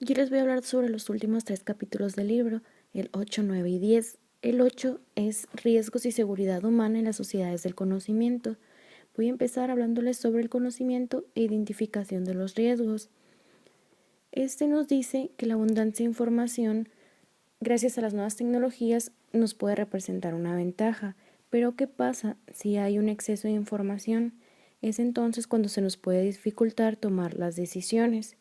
Yo les voy a hablar sobre los últimos 3 capítulos del libro, el 8, 9 y 10. El 8 es riesgos y seguridad humana en las sociedades del conocimiento. Voy a empezar hablándoles sobre el conocimiento e identificación de los riesgos. Este nos dice que la abundancia de información, gracias a las nuevas tecnologías, nos puede representar una ventaja. Pero ¿qué pasa si hay un exceso de información? Es entonces cuando se nos puede dificultar tomar las decisiones.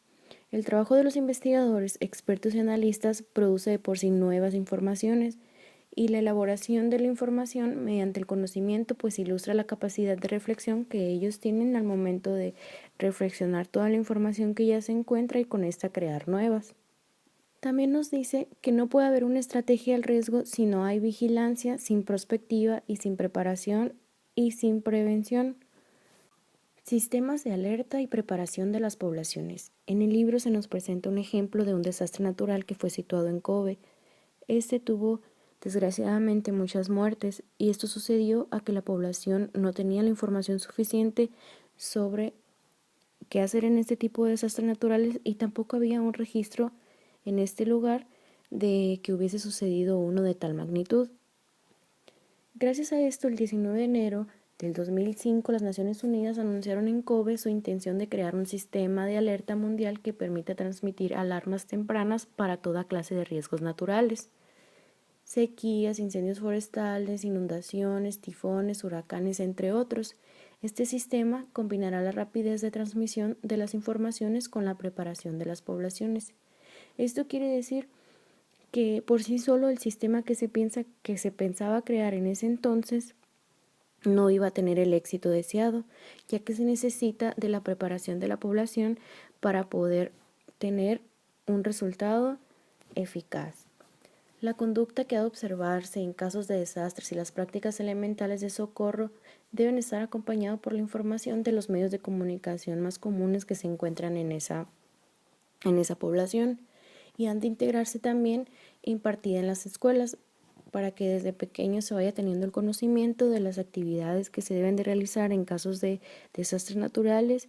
El trabajo de los investigadores, expertos y analistas produce de por sí nuevas informaciones, y la elaboración de la información mediante el conocimiento pues ilustra la capacidad de reflexión que ellos tienen al momento de reflexionar toda la información que ya se encuentra y con esta crear nuevas. También nos dice que no puede haber una estrategia al riesgo si no hay vigilancia, sin prospectiva y sin preparación y sin prevención. Sistemas de alerta y preparación de las poblaciones. En el libro se nos presenta un ejemplo de un desastre natural que fue situado en Kobe. Este tuvo desgraciadamente muchas muertes, y esto sucedió a que la población no tenía la información suficiente sobre qué hacer en este tipo de desastres naturales, y tampoco había un registro en este lugar de que hubiese sucedido uno de tal magnitud. Gracias a esto, el 19 de enero del 2005, las Naciones Unidas anunciaron en Kobe su intención de crear un sistema de alerta mundial que permita transmitir alarmas tempranas para toda clase de riesgos naturales: sequías, incendios forestales, inundaciones, tifones, huracanes, entre otros. Este sistema combinará la rapidez de transmisión de las informaciones con la preparación de las poblaciones. Esto quiere decir que por sí solo el sistema que se pensaba crear en ese entonces no iba a tener el éxito deseado, ya que se necesita de la preparación de la población para poder tener un resultado eficaz. La conducta que ha de observarse en casos de desastres y las prácticas elementales de socorro deben estar acompañados por la información de los medios de comunicación más comunes que se encuentran en esa población, y han de integrarse también impartida en las escuelas para que desde pequeños se vaya teniendo el conocimiento de las actividades que se deben de realizar en casos de desastres naturales,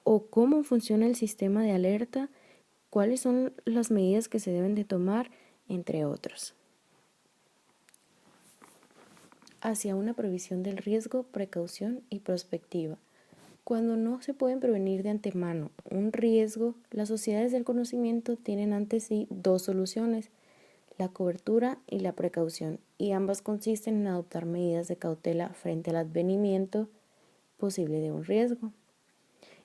o cómo funciona el sistema de alerta, cuáles son las medidas que se deben de tomar, entre otros. Hacia una previsión del riesgo, precaución y prospectiva. Cuando no se pueden prevenir de antemano un riesgo, las sociedades del conocimiento tienen ante sí dos soluciones: la cobertura y la precaución, y ambas consisten en adoptar medidas de cautela frente al advenimiento posible de un riesgo.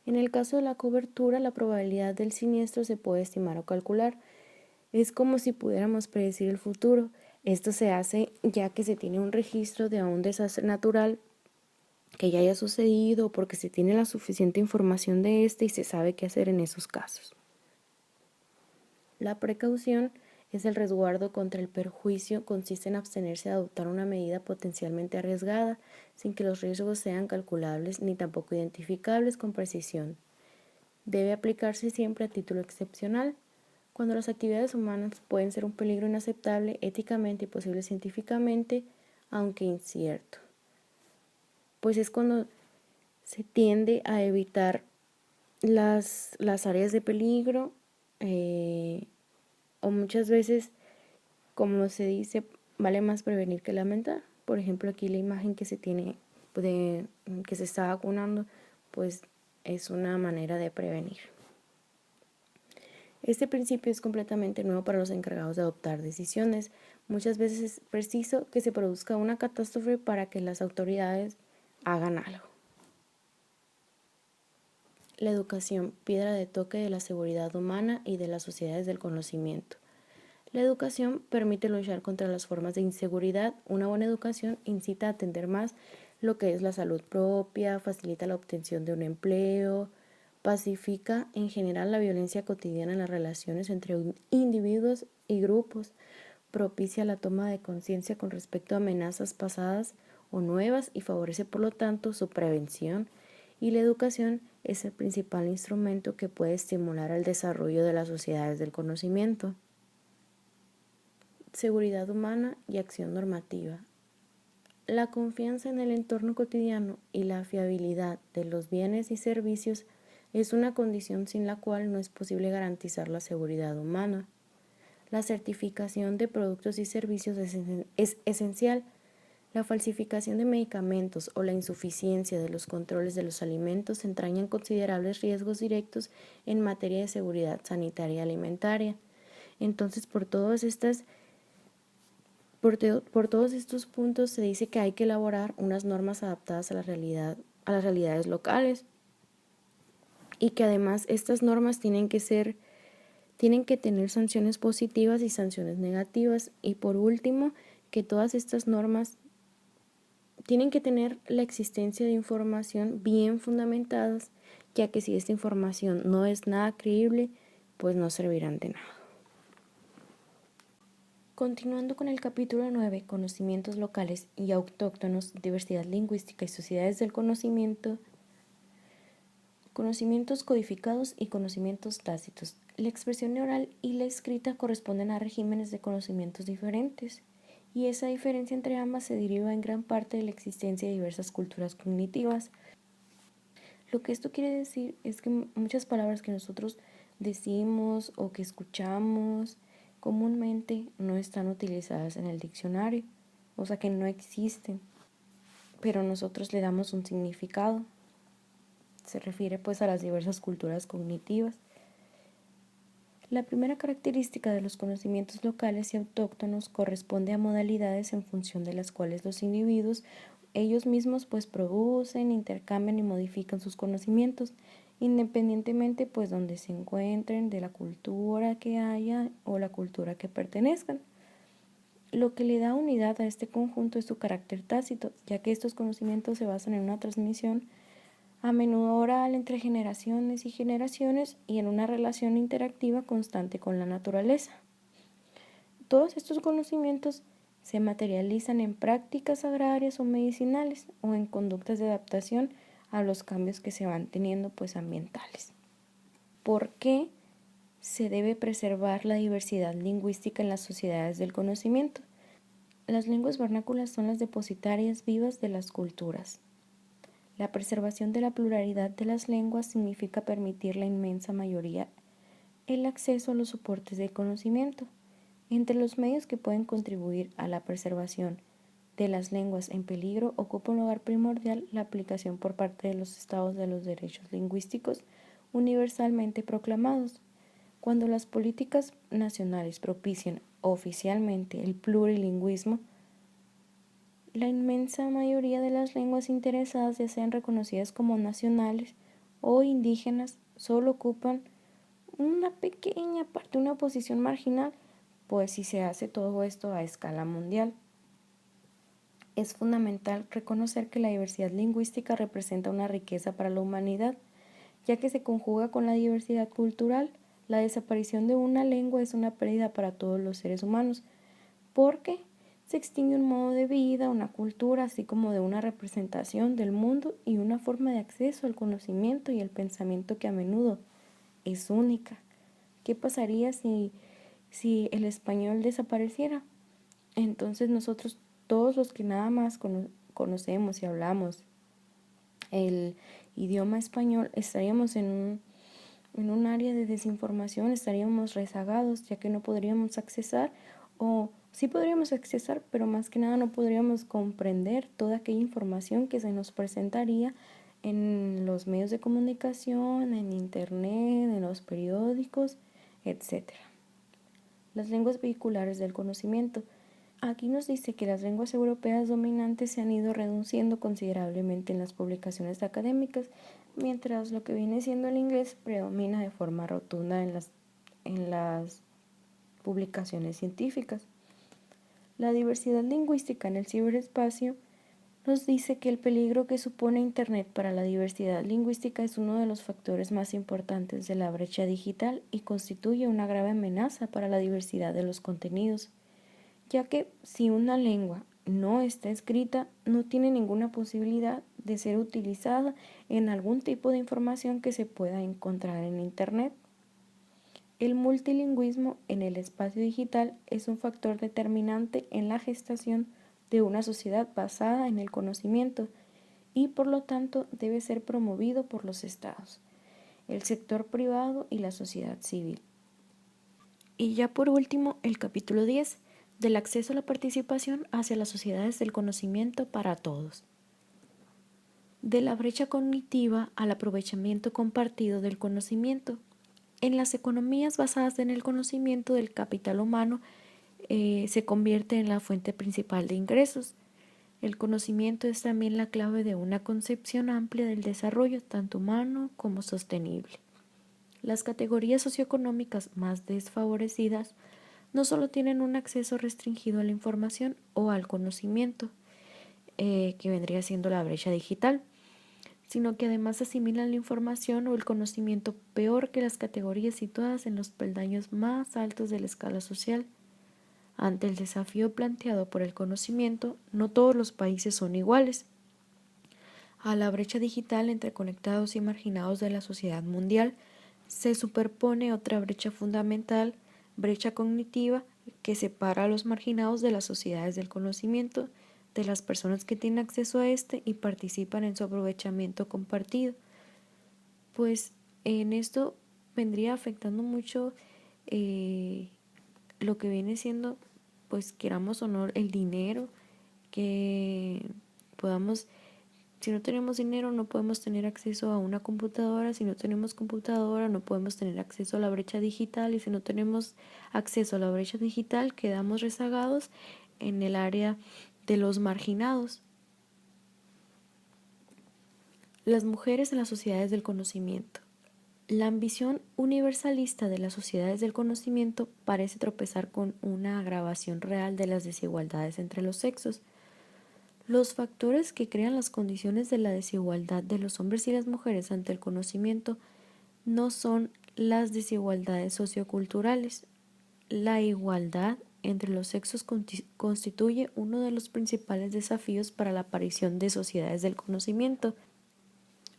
En el caso de la cobertura, la probabilidad del siniestro se puede estimar o calcular. Es como si pudiéramos predecir el futuro. Esto se hace ya que se tiene un registro de un desastre natural que ya haya sucedido, porque se tiene la suficiente información de este y se sabe qué hacer en esos casos. La precaución es el resguardo contra el perjuicio, consiste en abstenerse de adoptar una medida potencialmente arriesgada sin que los riesgos sean calculables ni tampoco identificables con precisión. Debe aplicarse siempre a título excepcional, cuando las actividades humanas pueden ser un peligro inaceptable éticamente y posible científicamente, aunque incierto. Pues es cuando se tiende a evitar las áreas de peligro, o muchas veces, como se dice, vale más prevenir que lamentar. Por ejemplo, aquí la imagen que se tiene de que se está vacunando, pues es una manera de prevenir. Este principio es completamente nuevo para los encargados de adoptar decisiones. Muchas veces es preciso que se produzca una catástrofe para que las autoridades hagan algo. La educación, piedra de toque de la seguridad humana y de las sociedades del conocimiento. La educación permite luchar contra las formas de inseguridad. Una buena educación incita a atender más lo que es la salud propia, facilita la obtención de un empleo, pacifica en general la violencia cotidiana en las relaciones entre individuos y grupos, propicia la toma de conciencia con respecto a amenazas pasadas o nuevas y favorece por lo tanto su prevención. Y la educación es el principal instrumento que puede estimular el desarrollo de las sociedades del conocimiento. Seguridad humana y acción normativa. La confianza en el entorno cotidiano y la fiabilidad de los bienes y servicios Es una condición sin la cual no es posible garantizar la seguridad humana. La certificación de productos y servicios es esencial. La falsificación de medicamentos o la insuficiencia de los controles de los alimentos entrañan considerables riesgos directos en materia de seguridad sanitaria y alimentaria. Entonces, por todos estos puntos se dice que hay que elaborar unas normas adaptadas a las realidades locales, y que además estas normas tienen que tener sanciones positivas y sanciones negativas. Y por último, que todas estas normas tienen que tener la existencia de información bien fundamentadas, ya que si esta información no es nada creíble, pues no servirán de nada. Continuando con el capítulo 9, conocimientos locales y autóctonos, diversidad lingüística y sociedades del conocimiento, conocimientos codificados y conocimientos tácitos. La expresión oral y la escrita corresponden a regímenes de conocimientos diferentes, y esa diferencia entre ambas se deriva en gran parte de la existencia de diversas culturas cognitivas. Lo que esto quiere decir es que muchas palabras que nosotros decimos o que escuchamos comúnmente no están utilizadas en el diccionario, o sea que no existen, pero nosotros le damos un significado. Se refiere pues a las diversas culturas cognitivas. La primera característica de los conocimientos locales y autóctonos corresponde a modalidades en función de las cuales los individuos ellos mismos pues producen, intercambian y modifican sus conocimientos, independientemente pues donde se encuentren, de la cultura que haya o la cultura que pertenezcan. Lo que le da unidad a este conjunto es su carácter tácito, ya que estos conocimientos se basan en una transmisión a menudo oral entre generaciones y generaciones y en una relación interactiva constante con la naturaleza. Todos estos conocimientos se materializan en prácticas agrarias o medicinales o en conductas de adaptación a los cambios que se van teniendo pues ambientales. ¿Por qué se debe preservar la diversidad lingüística en las sociedades del conocimiento? Las lenguas vernáculas son las depositarias vivas de las culturas. La preservación de la pluralidad de las lenguas significa permitir la inmensa mayoría el acceso a los soportes de conocimiento. Entre los medios que pueden contribuir a la preservación de las lenguas en peligro ocupa un lugar primordial la aplicación por parte de los estados de los derechos lingüísticos universalmente proclamados. Cuando las políticas nacionales propician oficialmente el plurilingüismo, la inmensa mayoría de las lenguas interesadas, ya sean reconocidas como nacionales o indígenas, solo ocupan una pequeña parte, una posición marginal, pues si se hace todo esto a escala mundial. Es fundamental reconocer que la diversidad lingüística representa una riqueza para la humanidad, ya que se conjuga con la diversidad cultural. La desaparición de una lengua es una pérdida para todos los seres humanos, porque se extingue un modo de vida, una cultura, así como de una representación del mundo y una forma de acceso al conocimiento y el pensamiento que a menudo es única. ¿Qué pasaría si el español desapareciera? Entonces nosotros, todos los que nada más conocemos y hablamos el idioma español, estaríamos en un área de desinformación, estaríamos rezagados, ya que no podríamos accesar, o sí podríamos accesar, pero más que nada no podríamos comprender toda aquella información que se nos presentaría en los medios de comunicación, en internet, en los periódicos, etc. Las lenguas vehiculares del conocimiento. Aquí nos dice que las lenguas europeas dominantes se han ido reduciendo considerablemente en las publicaciones académicas, mientras lo que viene siendo el inglés predomina de forma rotunda en las publicaciones científicas. La diversidad lingüística en el ciberespacio nos dice que el peligro que supone Internet para la diversidad lingüística es uno de los factores más importantes de la brecha digital y constituye una grave amenaza para la diversidad de los contenidos, ya que si una lengua no está escrita, no tiene ninguna posibilidad de ser utilizada en algún tipo de información que se pueda encontrar en Internet. El multilingüismo en el espacio digital es un factor determinante en la gestación de una sociedad basada en el conocimiento y por lo tanto debe ser promovido por los estados. el sector privado y la sociedad civil. Y ya por último, el capítulo 10, del acceso a la participación hacia las sociedades del conocimiento para todos. De la brecha cognitiva al aprovechamiento compartido del conocimiento. En las economías basadas en el conocimiento del capital humano se convierte en la fuente principal de ingresos. El conocimiento es también la clave de una concepción amplia del desarrollo, tanto humano como sostenible. Las categorías socioeconómicas más desfavorecidas no solo tienen un acceso restringido a la información o al conocimiento, que vendría siendo la brecha digital, sino que además asimilan la información o el conocimiento peor que las categorías situadas en los peldaños más altos de la escala social. Ante el desafío planteado por el conocimiento, no todos los países son iguales. A la brecha digital entre conectados y marginados de la sociedad mundial se superpone otra brecha fundamental, brecha cognitiva, que separa a los marginados de las sociedades del conocimiento, de las personas que tienen acceso a este y participan en su aprovechamiento compartido. Pues en esto vendría afectando mucho lo que viene siendo, pues queramos o no, el dinero, que podamos, si no tenemos dinero no podemos tener acceso a una computadora, si no tenemos computadora no podemos tener acceso a la brecha digital, y si no tenemos acceso a la brecha digital quedamos rezagados en el área de los marginados. Las mujeres en las sociedades del conocimiento. La ambición universalista de las sociedades del conocimiento parece tropezar con una agravación real de las desigualdades entre los sexos. Los factores que crean las condiciones de la desigualdad de los hombres y las mujeres ante el conocimiento no son las desigualdades socioculturales. La igualdad entre los sexos constituye uno de los principales desafíos para la aparición de sociedades del conocimiento.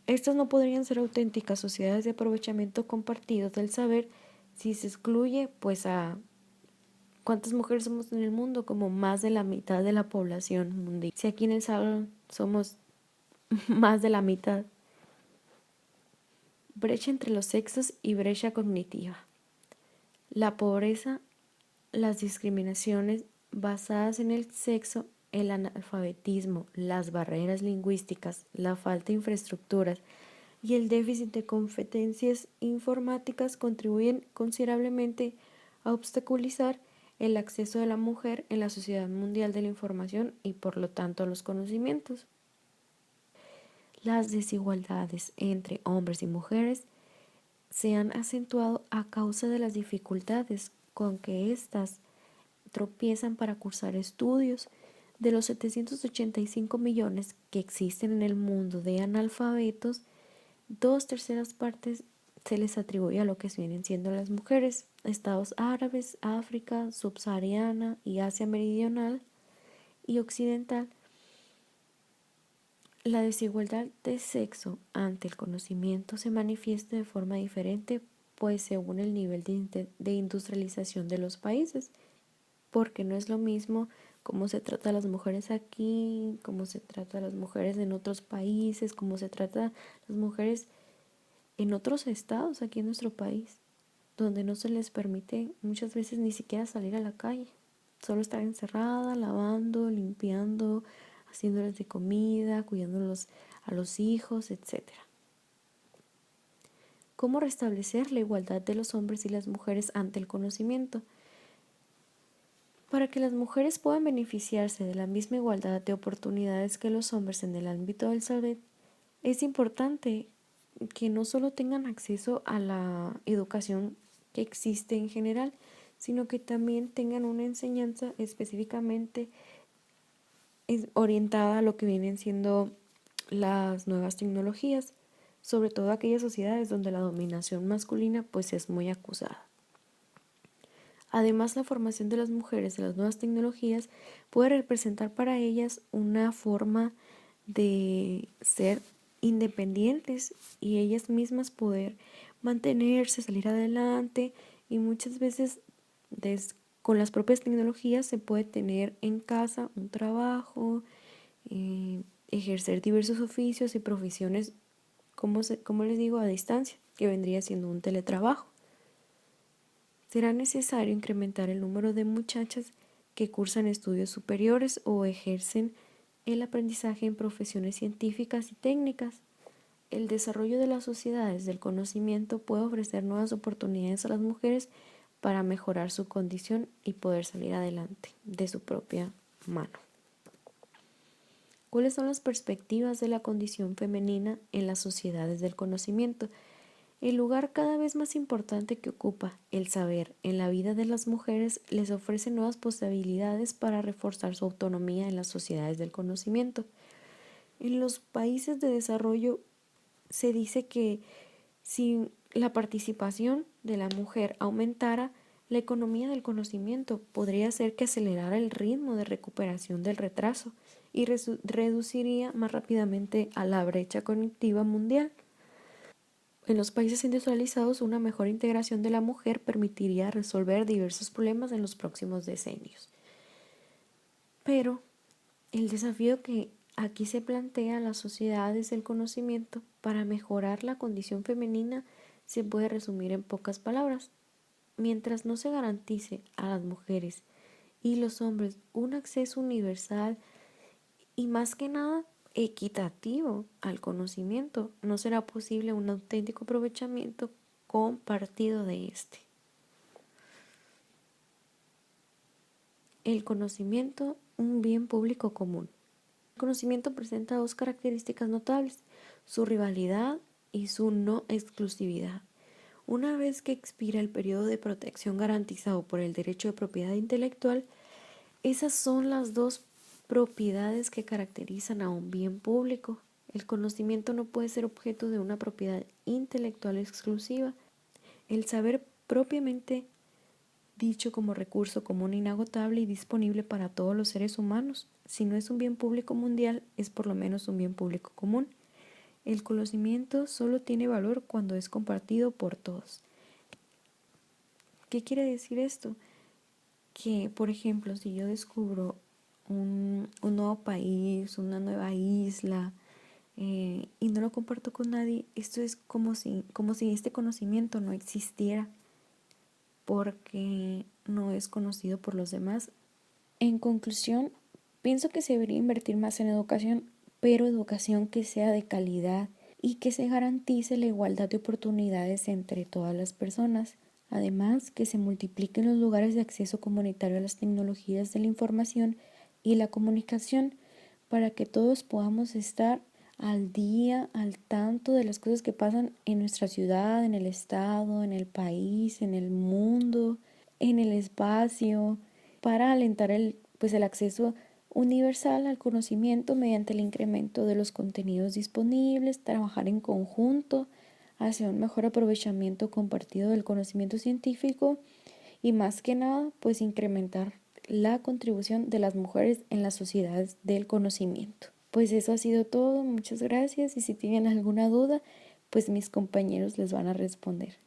Estas no podrían ser auténticas sociedades de aprovechamiento compartido del saber si se excluye pues a ¿cuántas mujeres somos en el mundo? Como más de la mitad de la población mundial. Si aquí en el salón somos más de la mitad. Brecha entre los sexos y brecha cognitiva. La pobreza, las discriminaciones basadas en el sexo, el analfabetismo, las barreras lingüísticas, la falta de infraestructuras y el déficit de competencias informáticas contribuyen considerablemente a obstaculizar el acceso de la mujer en la sociedad mundial de la información y por lo tanto a los conocimientos. Las desigualdades entre hombres y mujeres se han acentuado a causa de las dificultades con que éstas tropiezan para cursar estudios. De los 785 millones que existen en el mundo de analfabetos, 2/3 partes se les atribuye a lo que vienen siendo las mujeres. Estados árabes, África subsahariana y Asia meridional y occidental. La desigualdad de sexo ante el conocimiento se manifiesta de forma diferente, pues según el nivel de industrialización de los países, porque no es lo mismo cómo se trata a las mujeres aquí, cómo se trata a las mujeres en otros países, cómo se trata a las mujeres en otros estados aquí en nuestro país, donde no se les permite muchas veces ni siquiera salir a la calle, solo estar encerrada, lavando, limpiando, haciéndoles de comida, cuidándolos a los hijos, etc. ¿Cómo restablecer la igualdad de los hombres y las mujeres ante el conocimiento? Para que las mujeres puedan beneficiarse de la misma igualdad de oportunidades que los hombres en el ámbito del saber, es importante que no solo tengan acceso a la educación que existe en general, sino que también tengan una enseñanza específicamente orientada a lo que vienen siendo las nuevas tecnologías, sobre todo aquellas sociedades donde la dominación masculina pues es muy acusada. Además, la formación de las mujeres en las nuevas tecnologías puede representar para ellas una forma de ser independientes y ellas mismas poder mantenerse, salir adelante, y muchas veces con las propias tecnologías se puede tener en casa un trabajo, ejercer diversos oficios y profesiones, como les digo, a distancia. que vendría siendo un teletrabajo. Será necesario incrementar el número de muchachas que cursan estudios superiores o ejercen el aprendizaje en profesiones científicas y técnicas. El desarrollo de las sociedades del conocimiento puede ofrecer nuevas oportunidades a las mujeres para mejorar su condición y poder salir adelante de su propia mano. ¿Cuáles son las perspectivas de la condición femenina en las sociedades del conocimiento? El lugar cada vez más importante que ocupa el saber en la vida de las mujeres les ofrece nuevas posibilidades para reforzar su autonomía en las sociedades del conocimiento. En los países de desarrollo se dice que si la participación de la mujer aumentara, la economía del conocimiento podría hacer que acelerara el ritmo de recuperación del retraso y reduciría más rápidamente a la brecha cognitiva mundial. En los países industrializados, una mejor integración de la mujer permitiría resolver diversos problemas en los próximos decenios. Pero el desafío que aquí se plantea a las sociedades del conocimiento para mejorar la condición femenina se puede resumir en pocas palabras. Mientras no se garantice a las mujeres y los hombres un acceso universal y más que nada equitativo al conocimiento, no será posible un auténtico aprovechamiento compartido de este. El conocimiento, un bien público común. El conocimiento presenta dos características notables: su rivalidad y su no exclusividad. Una vez que expira el periodo de protección garantizado por el derecho de propiedad intelectual, esas son las dos propiedades que caracterizan a un bien público. El conocimiento no puede ser objeto de una propiedad intelectual exclusiva. El saber propiamente dicho como recurso común inagotable y disponible para todos los seres humanos, si no es un bien público mundial, es por lo menos un bien público común. El conocimiento solo tiene valor cuando es compartido por todos. ¿Qué quiere decir esto? Que, por ejemplo, si yo descubro un nuevo país, una nueva isla, y no lo comparto con nadie, esto es como si este conocimiento no existiera porque no es conocido por los demás. En conclusión, pienso que se debería invertir más en educación, pero educación que sea de calidad y que se garantice la igualdad de oportunidades entre todas las personas. Además, que se multipliquen los lugares de acceso comunitario a las tecnologías de la información y la comunicación para que todos podamos estar al día, al tanto de las cosas que pasan en nuestra ciudad, en el estado, en el país, en el mundo, en el espacio, para alentar el acceso universal al conocimiento mediante el incremento de los contenidos disponibles, trabajar en conjunto hacia un mejor aprovechamiento compartido del conocimiento científico y más que nada, pues incrementar la contribución de las mujeres en las sociedades del conocimiento. Pues eso ha sido todo, muchas gracias y si tienen alguna duda, pues mis compañeros les van a responder.